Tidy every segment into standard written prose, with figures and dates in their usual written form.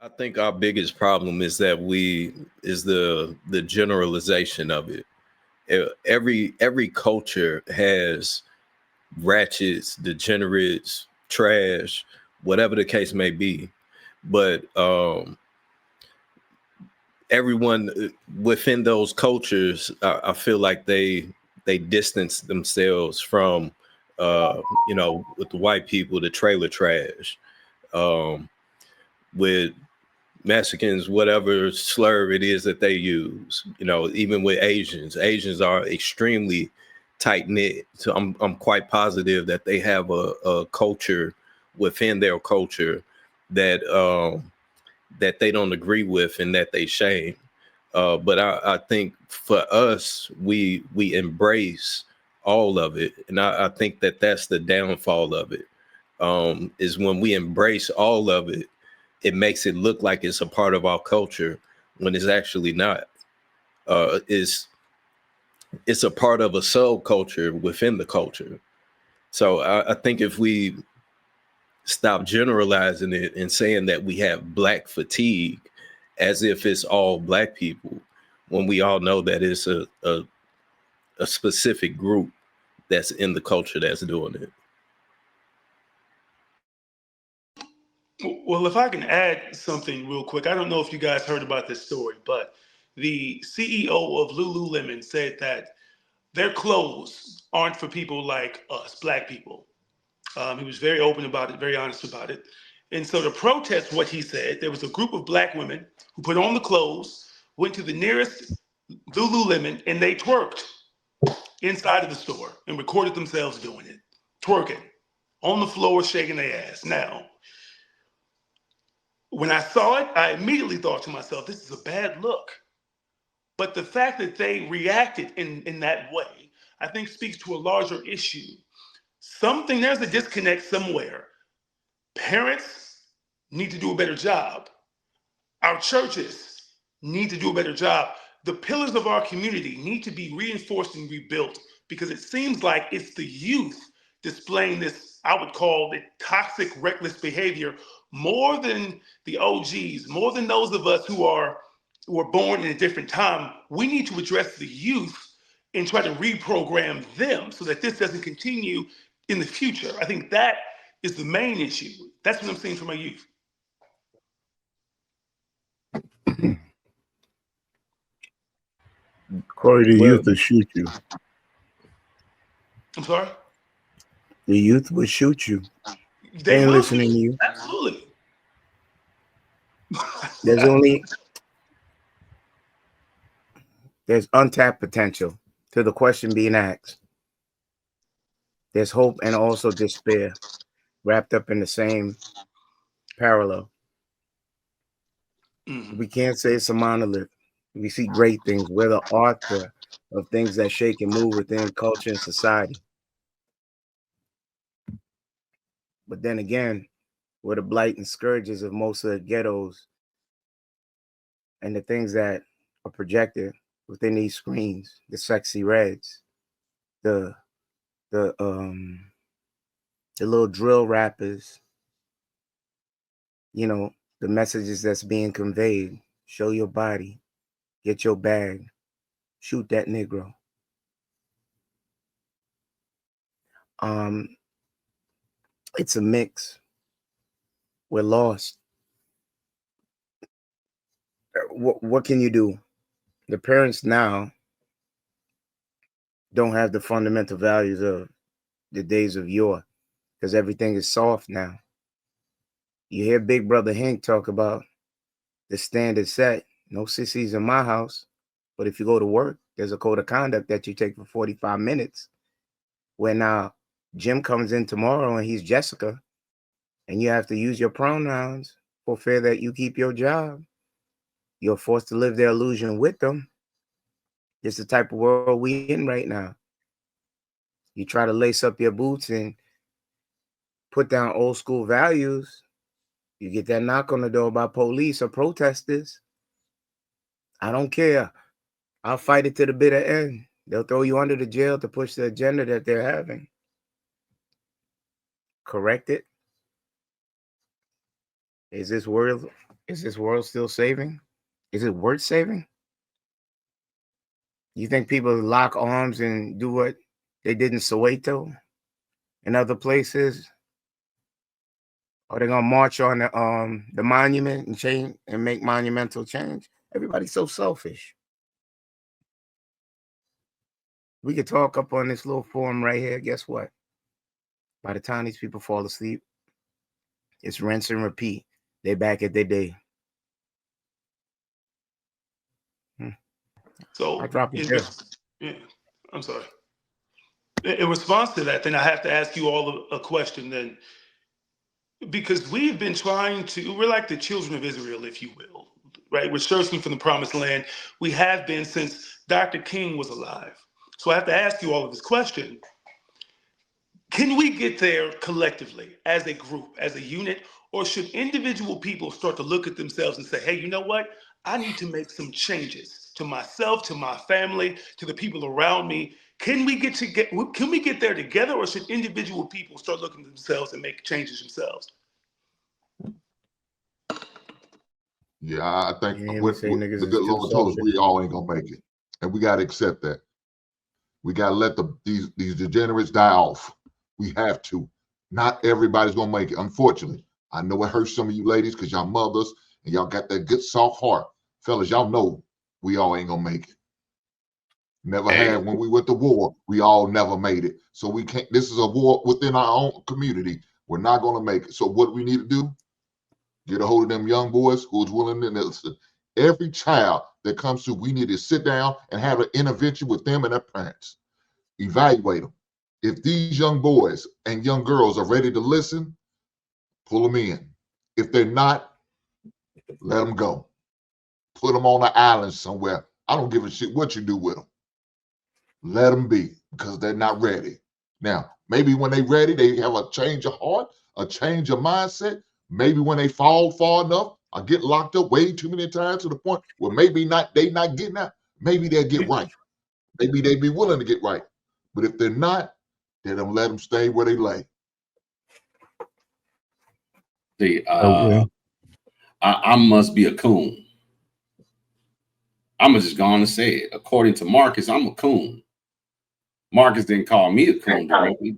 I think our biggest problem is that the generalization of it. Every culture has ratchets, degenerates, trash, whatever the case may be. But everyone within those cultures, I feel like they distance themselves from, with the white people, the trailer trash, um, with Mexicans, whatever slur it is that they use. Even with Asians are extremely tight knit. So I'm quite positive that they have a culture within their culture that that they don't agree with and that they shame. But I think for us, we embrace all of it, and I think that that's the downfall of it. Is when we embrace all of it, it makes it look like it's a part of our culture when it's actually not. It's a part of a subculture within the culture. So I think if we stop generalizing it and saying that we have black fatigue as if it's all black people, when we all know that it's a specific group that's in the culture that's doing it. Well, if I can add something real quick, I don't know if you guys heard about this story, but the CEO of Lululemon said that their clothes aren't for people like us, black people. He was very open about it, very honest about it. And so to protest what he said, there was a group of black women who put on the clothes, went to the nearest Lululemon, and they twerked inside of the store and recorded themselves doing it, twerking on the floor, shaking their ass. Now, when I saw it, I immediately thought to myself, this is a bad look. But the fact that they reacted in that way, I think speaks to a larger issue. There's a disconnect somewhere. Parents need to do a better job. Our churches need to do a better job. The pillars of our community need to be reinforced and rebuilt because it seems like it's the youth displaying this, I would call it toxic, reckless behavior more than the OGs, more than those of us who were born in a different time. We need to address the youth and try to reprogram them so that this doesn't continue in the future. I think that is the main issue. That's what I'm seeing for my youth. Corey, the youth will shoot you. I'm sorry? The youth will shoot you. They ain't will listening to you. Absolutely. There's untapped potential to the question being asked. There's hope and also despair wrapped up in the same parallel. We can't say it's a monolith. We see great things. We're the author of things that shake and move within culture and society. But then again, we're the blight and scourges of most of the ghettos and the things that are projected within these screens, the sexy reds, the little drill rappers, the messages that's being conveyed. Show your body, get your bag, shoot that Negro. It's a mix. We're lost. What can you do? The parents now don't have the fundamental values of the days of yore because everything is soft now. You hear Big Brother Hank talk about the standard set. No sissies in my house. But if you go to work, there's a code of conduct that you take for 45 minutes. Where now Jim comes in tomorrow and he's Jessica, and you have to use your pronouns for fear that you keep your job. You're forced to live their illusion with them. It's the type of world we in right now. You try to lace up your boots and put down old school values. You get that knock on the door by police or protesters. I don't care. I'll fight it to the bitter end. They'll throw you under the jail to push the agenda that they're having. Correct it. Is this world Is this world still saving? Is it worth saving? You think people lock arms and do what they did in Soweto and other places? Are they gonna march on the monument and change and make monumental change? Everybody's so selfish. We could talk up on this little forum right here. Guess what? By the time these people fall asleep, it's rinse and repeat. They back at their day. So I drop it there. I'm sorry. In response to that, then I have to ask you all a question then. Because we've been we're like the children of Israel, if you will, right? We're searching for the promised land. We have been since Dr. King was alive. So I have to ask you all of this question. Can we get there collectively as a group, as a unit, or should individual people start to look at themselves and say, hey, you know what? I need to make some changes to myself, to my family, to the people around me. Can we get there together, or should individual people start looking at themselves and make changes themselves? Yeah, I think what the good Lord told us we all ain't gonna make it, and we gotta accept that. We gotta let these degenerates die off. We have to. Not everybody's gonna make it. Unfortunately, I know it hurts some of you ladies because y'all mothers and y'all got that good soft heart, fellas. Y'all know we all ain't gonna make it. Never had. When we went to war, we all never made it. So we can't. This is a war within our own community. We're not gonna make it. So what do we need to do? Get a hold of them young boys who's willing to listen. Every child that comes through, we need to sit down and have an intervention with them and their parents. Evaluate them. If these young boys and young girls are ready to listen, pull them in. If they're not, let them go. Put them on an island somewhere. I don't give a shit what you do with them. Let them be, because they're not ready. Now, maybe when they're ready, they have a change of heart, a change of mindset. Maybe when they fall far enough or get locked up way too many times to the point where maybe they not getting out, maybe they'll get right. Maybe they be willing to get right. But if they're not, then don't let them stay where they lay. See, I must be a coon. I'm just going to say it. According to Marcus, I'm a coon. Marcus didn't call me a coon directly,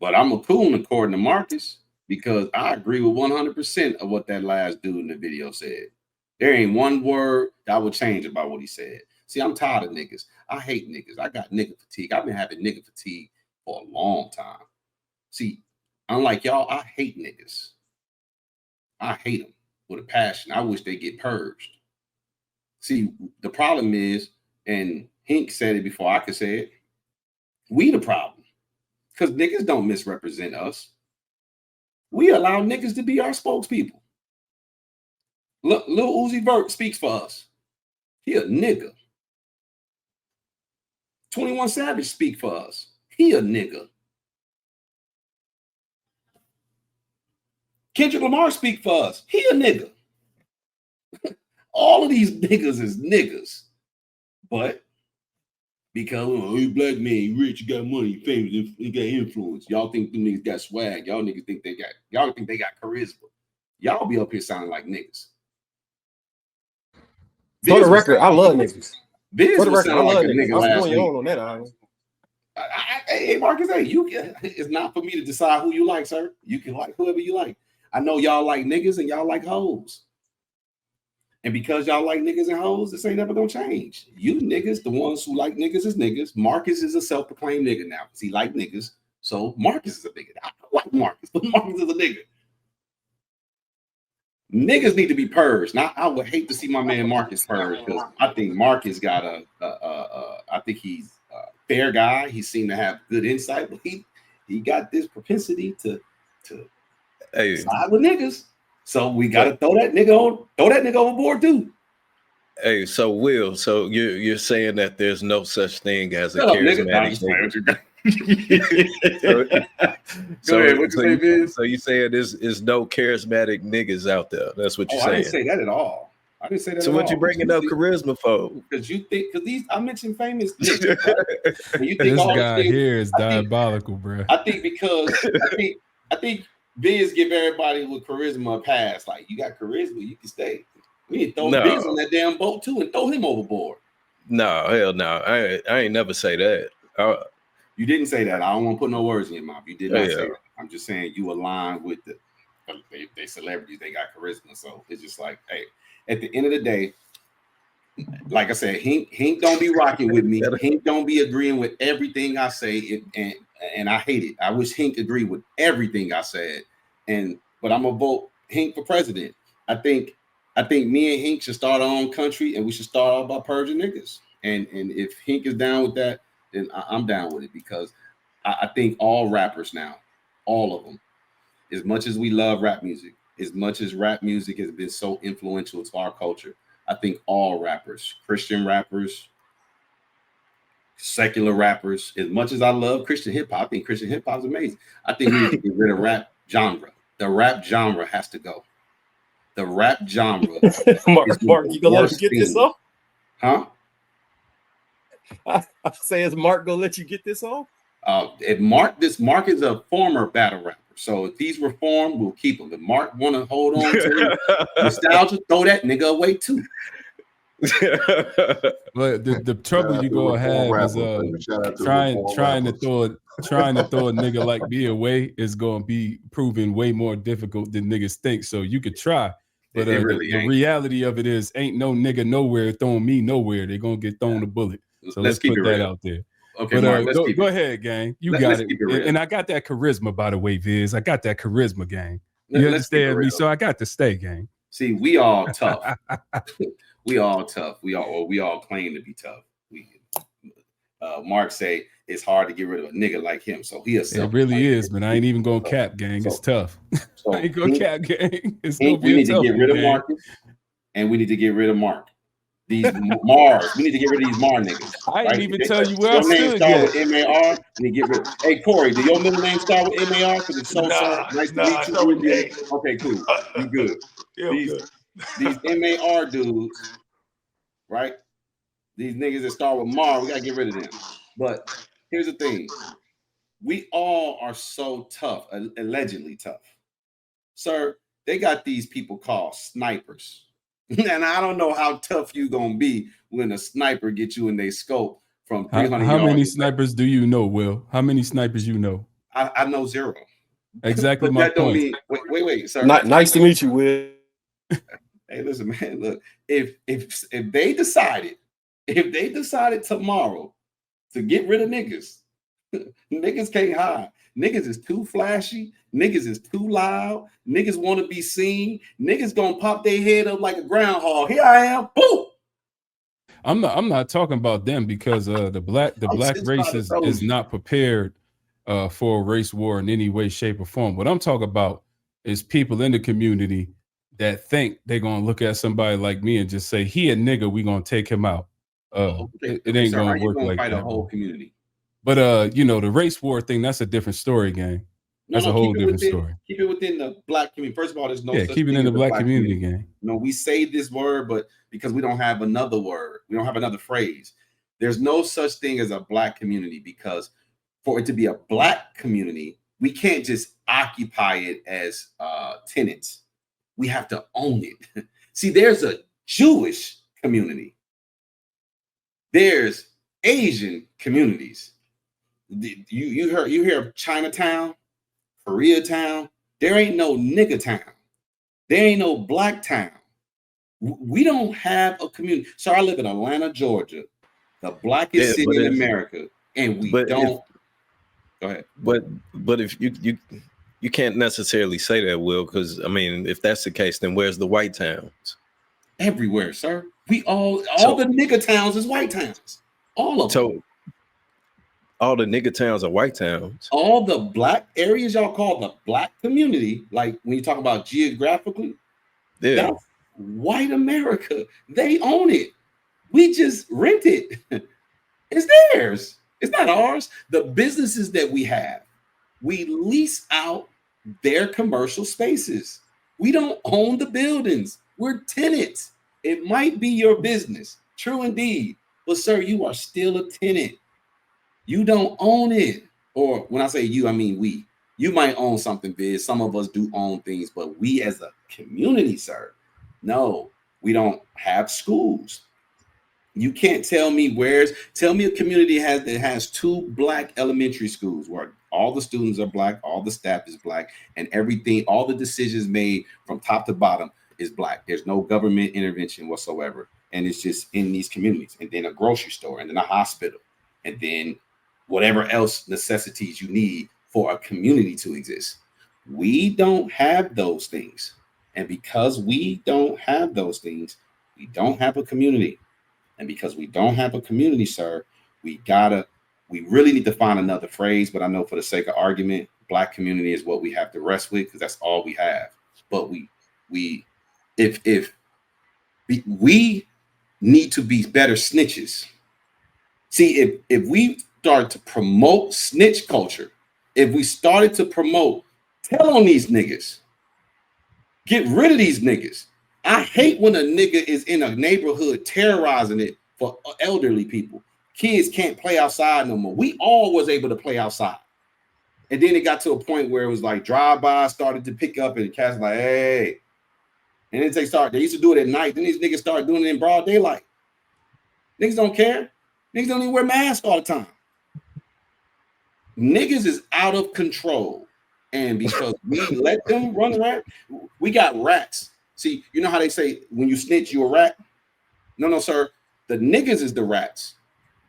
but I'm a coon according to Marcus, because I agree with 100% of what that last dude in the video said. There ain't one word that I would change about what he said. See, I'm tired of niggas. I hate niggas. I got nigga fatigue. I've been having nigga fatigue for a long time. See, unlike y'all, I hate niggas. I hate them with a passion. I wish they get purged. See, the problem is, and Hink said it before I could say it, we the problem. Because niggas don't misrepresent us. We allow niggas to be our spokespeople. Look, Lil Uzi Vert speaks for us. He a nigga. 21 Savage speak for us. He a nigga. Kendrick Lamar speak for us. He a nigga. All of these niggas is niggas. But because he black man, he rich, he got money, he famous, he got influence. Y'all think them niggas got swag. Y'all niggas think they got charisma. Y'all be up here sounding like niggas. For the record, I love niggas. For the record, I love niggas. I was doing your own on that, honestly. Hey, Marcus, hey, it's not for me to decide who you like, sir. You can like whoever you like. I know y'all like niggas and y'all like hoes. And because y'all like niggas and hoes, this ain't never gonna change. You niggas, the ones who like niggas is niggas. Marcus is a self-proclaimed nigga now because he like niggas. So Marcus is a nigga. I don't like Marcus, but Marcus is a nigga. Niggas need to be purged. Now, I would hate to see my man Marcus purged, because I think Marcus got I think he's a fair guy. He seemed to have good insight, but he got this propensity to side with niggas. So we gotta throw that nigga overboard too. Hey, so Will, so you're saying that there's no such thing as a charismatic nigga. So you saying there's no charismatic niggas out there? That's what you're saying. I didn't say that at all. I didn't say that. So what you bringing up charisma for? Because I mentioned famous niggas. Right? You think this guy here is diabolical, bro. I think because I think Biz give everybody with charisma a pass. Like, you got charisma, you can stay. We need to throw No. Biz on that damn boat too and throw him overboard. No, hell no. I ain't never say that. You didn't say that. I don't want to put no words in your mouth. You did not Yeah. say that. I'm just saying you align with they celebrities. They got charisma. So it's just like, hey, at the end of the day, like I said, Hink don't be rocking with me. Hink don't be agreeing with everything I say, and I hate it. I wish Hink agreed with everything I said. But I'm gonna vote Hink for president. I think me and Hink should start our own country, and we should start off by purging niggas. And if Hink is down with that, then I'm down with it, because I think all rappers now, all of them, as much as we love rap music, as much as rap music has been so influential to our culture, I think all rappers, Christian rappers, secular rappers, as much as I love Christian hip hop, I think Christian hip hop is amazing. I think we need to get rid of rap genre. The rap genre has to go. The rap genre. Mark, you gonna let me get this off? Huh? I say, is Mark gonna let you get this off? If Mark is a former battle rapper, so if he's reformed, we'll keep him. If Mark want to hold on to nostalgia, throw that nigga away too. But the trouble you gonna have is trying to throw a nigga like me away is gonna be proven way more difficult than niggas think. So you could try, but the reality of it is, ain't no nigga nowhere throwing me nowhere. They're gonna get thrown a bullet. So let's put that out there. Okay, but Mark, go ahead, gang. You got it. And I got that charisma, by the way, Viz. I got that charisma, gang. You understand me? So I got to stay, gang. See, we all tough. We all tough. We all claim to be tough. Mark say it's hard to get rid of a nigga like him. So it really is, but I ain't even gonna cap, gang. It's tough. So I ain't gonna cap, gang. We need to get rid of Marcus, and we need to get rid of Mark. These Mars, we need to get rid of these Mar niggas. I didn't even tell you where I stood yet. With MAR, we get rid. Hey Corey, do your middle name start with MAR? Because it's so nice to meet you. Okay, cool. You good? These MAR dudes, right? These niggas that start with Mar, we gotta get rid of them. But here's the thing: we all are so tough, allegedly tough, sir. They got these people called snipers. And I don't know how tough you gonna be when a sniper gets you in their scope from 300 yards. How many snipers do you know, Will? How many snipers you know? I know zero. Exactly. But my that don't point. mean wait, sir. Nice to meet you, Will. Hey, listen, man. Look, if they decided tomorrow to get rid of niggas, niggas can't hide. Niggas is too flashy. Niggas is too loud. Niggas want to be seen. Niggas gonna pop their head up like a groundhog. Here I am. Boom. I'm not talking about them, because the black race is not prepared for a race war in any way, shape, or form. What I'm talking about is people in the community that think they're gonna look at somebody like me and just say, he a nigga, we gonna take him out. It ain't gonna work like that. Fight a whole community. But the race war thing, that's a different story, gang. That's a whole different story. Keep it within the black community. First of all, there's no such keep it in the black community, gang. We say this word, but because we don't have another word, we don't have another phrase. There's no such thing as a black community, because for it to be a black community, we can't just occupy it as tenants. We have to own it. See, there's a Jewish community. There's Asian communities. You hear of Chinatown, Koreatown. There ain't no nigga town. There ain't no black town. We don't have a community. So I live in Atlanta, Georgia, the blackest city in America, and we don't. Go ahead. But if you can't necessarily say that, Will, because I mean, if that's the case, then where's the white towns? Everywhere, sir. We all the nigga towns is white towns. All of them. All the nigga towns are white towns. All the black areas y'all call the black community, like when you talk about geographically, that's white America. They own it. We just rent it. It's theirs. It's not ours. The businesses that we have, we lease out their commercial spaces. We don't own the buildings. We're tenants. It might be your business. True indeed. But sir, you are still a tenant. You don't own it. Or when I say you, I mean we. You might own something, Viz. Some of us do own things, but we as a community, sir, no, we don't have schools. You can't tell me tell me a community that has 2 black elementary schools where all the students are black, all the staff is black, and everything, all the decisions made from top to bottom is black. There's no government intervention whatsoever. And it's just in these communities, and then a grocery store, and then a hospital, and then whatever else necessities you need for a community to exist. We don't have those things. And because we don't have those things, we don't have a community. And because we don't have a community, sir, we really need to find another phrase. But I know for the sake of argument, black community is what we have to rest with, because that's all we have. But we need to be better snitches. See, if we start to promote snitch culture, if we started to promote, tell on these niggas, get rid of these niggas. I hate when a nigga is in a neighborhood terrorizing it for elderly people. Kids can't play outside no more. We all was able to play outside. And then it got to a point where it was like drive-by started to pick up, and the cats like, hey. And then they used to do it at night. Then these niggas started doing it in broad daylight. Niggas don't care. Niggas don't even wear masks all the time. Niggas is out of control. And because we let them run around, we got rats. See, you know how they say when you snitch, you a rat? No, sir. The niggas is the rats.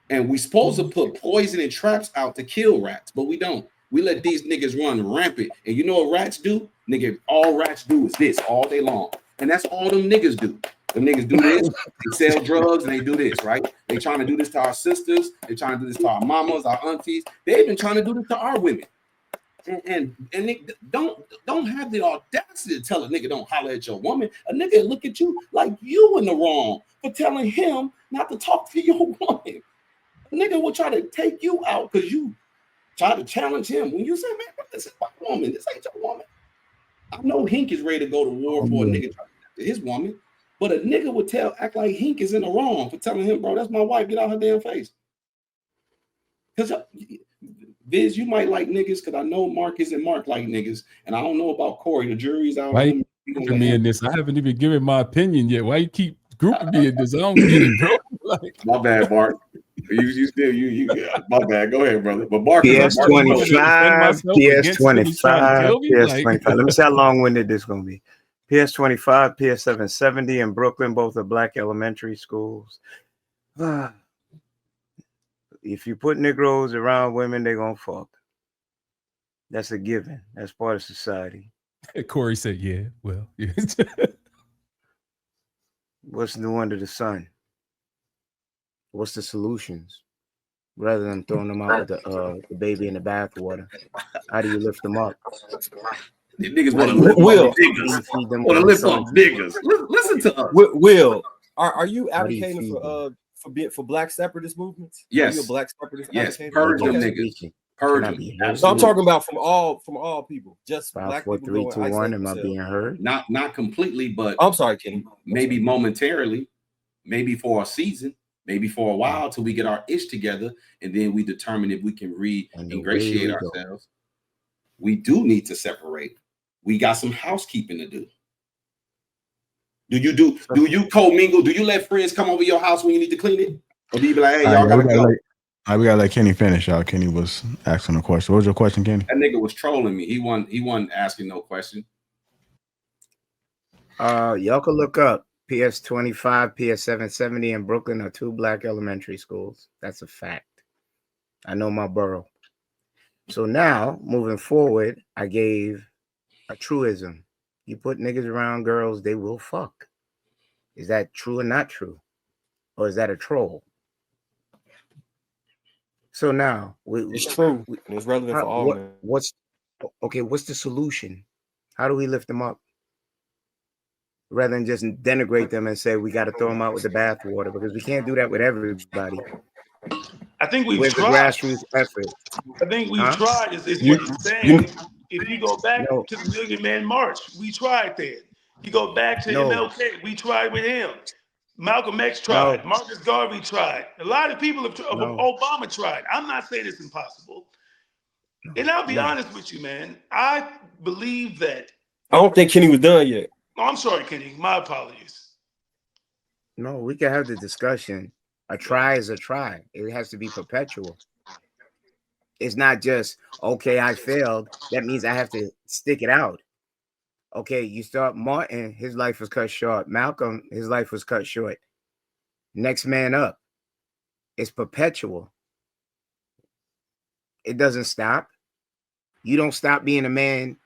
And we supposed to put poison and traps out to kill rats, but we don't. We let these niggas run rampant. And you know what rats do? Nigga, all rats do is this all day long. And that's all them niggas do. Them niggas do this, they sell drugs, and they do this, right? They trying to do this to our sisters. They trying to do this to our mamas, our aunties. They've been trying to do this to our women. And they don't have the audacity to tell a nigga don't holler at your woman. A nigga look at you like you in the wrong for telling him not to talk to your woman. A nigga will try to take you out because you try to challenge him. When you say, man, this is my woman, this ain't your woman. I know Hink is ready to go to war for a nigga trying to his woman, but a nigga would act like Hink is in the wrong for telling him, bro, that's my wife, get out her damn face. Because Viz, you might like niggas, because I know Marcus and Mark like niggas, and I don't know about Corey. The jury's out. Why you grouping me in this? I haven't even given my opinion yet. Why you keep grouping me in this? I don't get it, bro. Like, my bad, Mark. You my bad. Go ahead, brother. But Mark, PS25, PS25. Let me see how long-winded this is gonna be. PS25, PS770 in Brooklyn, both are black elementary schools. If you put Negroes around women, they're gonna fuck. That's a given. That's part of society. Corey said, yeah, well, yeah. What's new under the sun? What's the solutions? Rather than throwing them out with the baby in the bathwater, how do you lift them up? The niggas want to lift up niggas. Listen to us. Will, are you advocating for black separatist movements? Yes. Are you a black separatist? Yes. Purge them niggas. Purge them. So I'm talking about from all people. Just 5, black 4, people. 3, 2, 1. Am I being heard? Not completely, but I'm sorry, Kenny. Maybe momentarily, maybe for a season, maybe for a while till we get our ish together, and then we determine if we can re-ingratiate ourselves. We do need to separate. We got some housekeeping to do. Do you co-mingle? Do you let friends come over your house when you need to clean it? Or do you be like, hey, y'all gotta go? We gotta let Kenny finish, y'all. Kenny was asking a question. What was your question, Kenny? That nigga was trolling me. He wasn't asking no question. Y'all can look up PS25, PS770 in Brooklyn are 2 black elementary schools. That's a fact. I know my borough. So now, moving forward, I gave a truism. You put niggas around girls, they will fuck. Is that true or not true? Or is that a troll? So now it's true. It's relevant for all men. What's the solution? How do we lift them up? Rather than just denigrate them and say we got to throw them out with the bathwater, because we can't do that with everybody. I think we've tried. The grassroots effort. I think we've tried. Is what you're saying. If you go back to the Million Man March, we tried that. You go back to MLK, we tried with him. Malcolm X tried. Marcus Garvey tried. A lot of people of Obama tried. I'm not saying it's impossible. And I'll be honest with you, man. I believe that. I don't think Kenny was done yet. Oh, I'm sorry, Kenny. My apologies. No, we can have the discussion. A try is a try. It has to be perpetual. It's not just, okay, I failed. That means I have to stick it out. Okay, you start Martin, his life was cut short. Malcolm, his life was cut short. Next man up. It's perpetual. It doesn't stop. You don't stop being a man.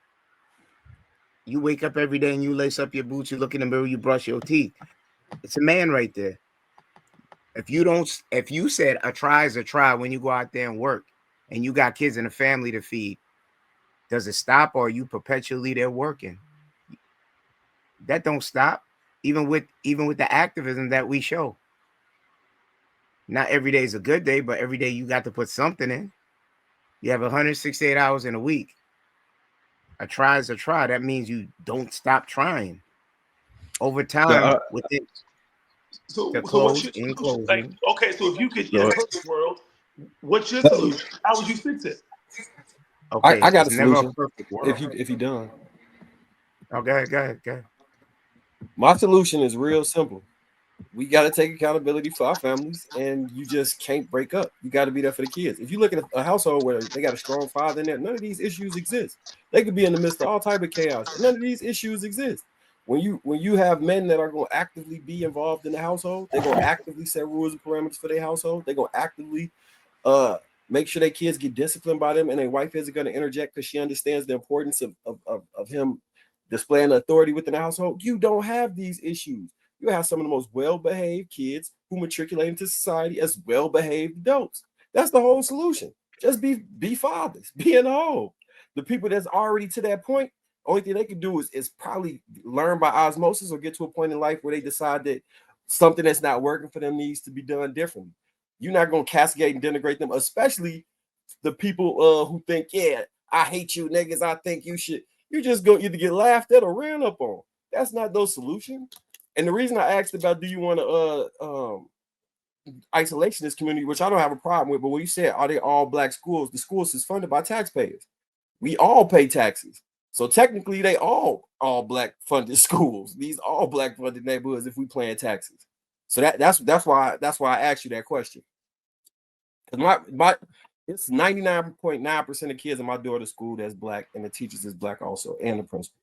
You wake up every day and you lace up your boots, you look in the mirror, you brush your teeth. It's a man right there. If you said a try is a try when you go out there and work and you got kids and a family to feed, does it stop, or are you perpetually there working? That don't stop, even with the activism that we show. Not every day is a good day, but every day you got to put something in. You have 168 hours in a week. A try is a try. That means you don't stop trying. Over time, within the close in closing. Like, okay, so if you could, in a perfect world, what's your solution? How would you fix it? Okay, I got a never solution. a perfect world. If you done. Oh, go ahead. My solution is real simple. We got to take accountability for our families, and you just can't break up. You got to be there for the kids. If you look at a household where they got a strong father in there, none of these issues exist. They could be in the midst of all type of chaos. None of these issues exist. When you have men that are going to actively be involved in the household, they're going to actively set rules and parameters for their household. They're going to actively make sure their kids get disciplined by them, and their wife isn't going to interject because she understands the importance of him displaying authority within the household. You don't have these issues. You have some of the most well-behaved kids who matriculate into society as well-behaved adults. That's the whole solution. Just be fathers, be in the home. The people that's already to that point, only thing they can do is probably learn by osmosis or get to a point in life where they decide that something that's not working for them needs to be done differently. You're not going to castigate and denigrate them, especially the people who think, yeah, I hate you niggas, I think you should. You're just going to either get laughed at or ran up on. That's not no solution. And the reason I asked about, do you want to isolationist community, which I don't have a problem with, but when you said, are they all black schools? The schools is funded by taxpayers. We all pay taxes. So technically they all black funded schools. These all black funded neighborhoods if we paying taxes. So that's why I asked you that question. Because my it's 99.9% of kids in my daughter's school that's black, and the teachers is black also, and the principal.